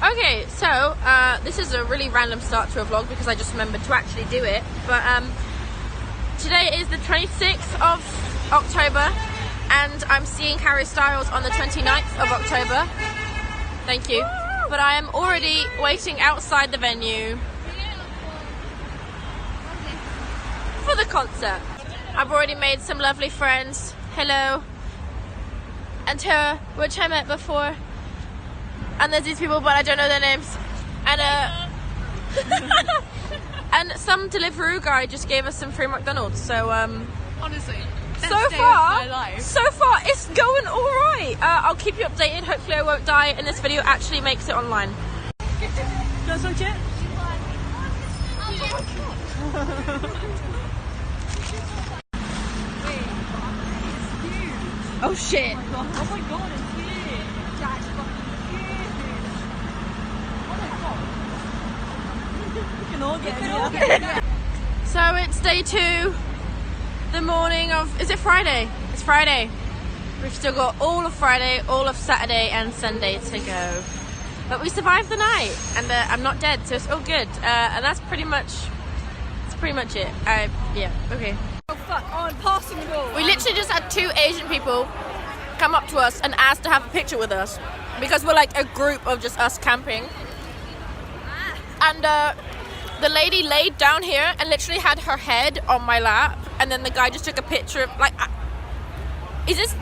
Okay, so this is a really random start to a vlog because I just remembered to actually do it. But today is the 26th of October and I'm seeing Harry Styles on the 29th of October. Thank you. But I am already waiting outside the venue for the concert. I've already made some lovely friends. Hello. And Tara, which I met before. And there's these people, but I don't know their names. And and some Deliveroo guy just gave us some free McDonald's. So honestly, so far it's going all right. I'll keep you updated. Hopefully I won't die and this video actually makes it online. That's legit. Oh shit. Oh my god, it's huge. That's fucking huge. Oh my god. We can all get here. So it's day 2, the morning of, is it Friday? It's Friday. We've still got all of Friday, all of Saturday and Sunday to go. But we survived the night and I'm not dead, so it's all good. And that's pretty much it. Yeah, okay. Oh fuck, oh, I'm passing the ball. We literally just had 2 Asian people come up to us and ask to have a picture with us because we're like a group of just us camping. And the lady laid down here and literally had her head on my lap, and then the guy just took a picture of like, is this?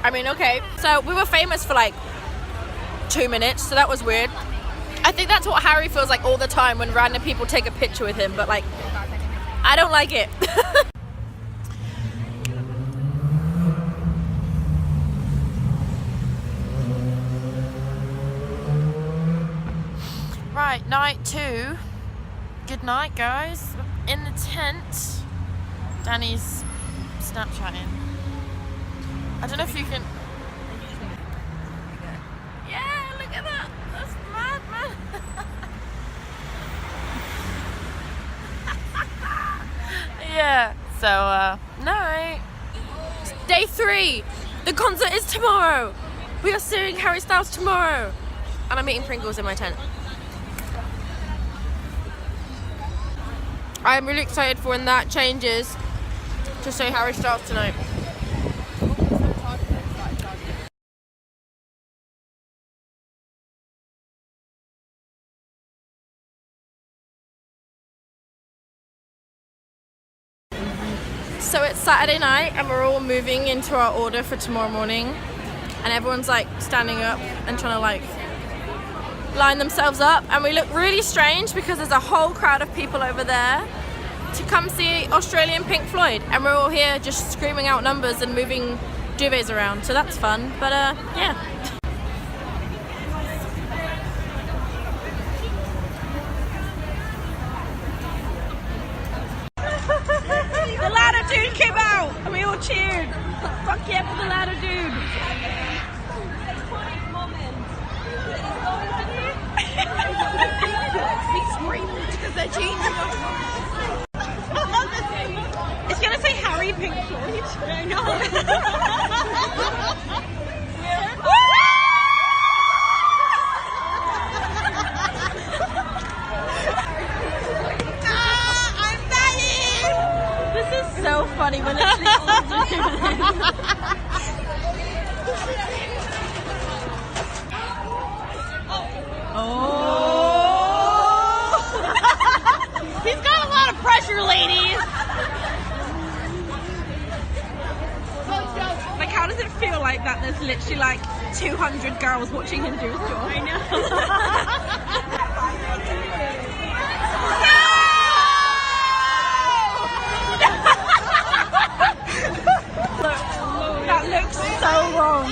I mean, okay. So we were famous for like 2 minutes, so that was weird. I think that's what Harry feels like all the time when random people take a picture with him, but like, I don't like it. Right, night 2. Good night, guys. In the tent. Danny's Snapchatting. I don't know if you can... Yeah, look at that. That's mad, man. Yeah, so night. Day 3. The concert is tomorrow. We are seeing Harry Styles tomorrow. And I'm eating Pringles in my tent. I'm really excited for when that changes to see Harry Styles tonight. So it's Saturday night and we're all moving into our order for tomorrow morning, and everyone's like standing up and trying to like line themselves up, and we look really strange because there's a whole crowd of people over there to come see Australian Pink Floyd, and we're all here just screaming out numbers and moving duvets around, so that's fun. But yeah. The ladder dude came out and we all cheered. Fuck yeah for the ladder dude. Because they're changing us. It's gonna say Harry Pink Floyd. I know. I'm dying. This is so funny when it's all doing. He's got a lot of pressure, ladies. Like, how does it feel like that there's literally like 200 girls watching him do his job? I know. Look, that looks so wrong.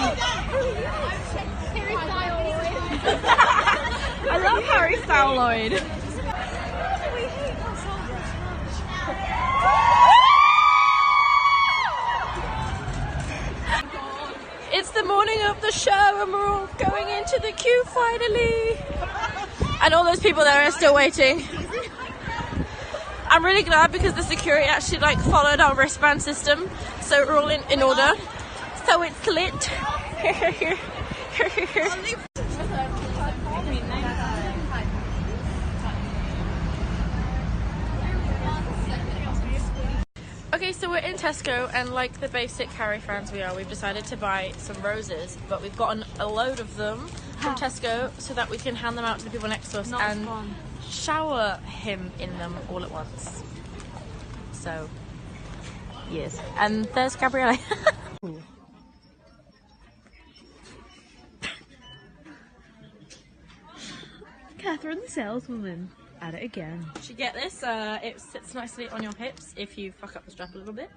I love Harry Styles. It's the morning of the show and we're all going into the queue finally. And all those people there are still waiting. I'm really glad because the security actually like followed our wristband system, so we're all in order. So it's lit. Okay, so we're in Tesco, and like the basic Harry fans we are, we've decided to buy some roses, but we've gotten a load of them from Tesco so that we can hand them out to the people next to us and shower him in them all at once. So, yes. And there's Gabrielle. Catherine the saleswoman. At it again. You should get this. It sits nicely on your hips if you fuck up the strap a little bit.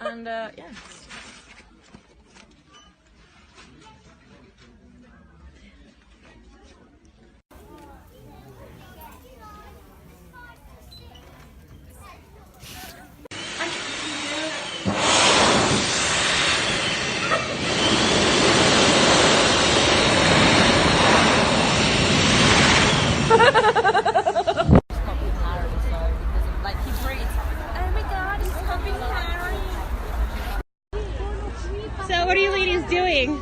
And yeah. So what are you ladies doing?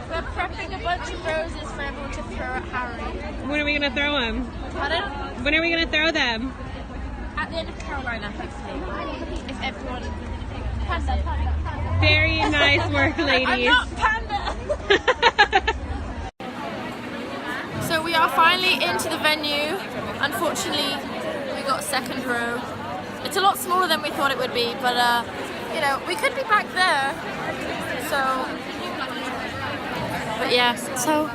We're prepping a bunch of roses for everyone to throw at Harry. When are we gonna throw them? Pardon? When are we gonna throw them? At the end of Carolina, hopefully. If everyone... Panda. Very nice work, ladies. I'm not Panda! So we are finally into the venue. Unfortunately, we got second row. It's a lot smaller than we thought it would be, but you know, we could be back there. So, but yeah, so.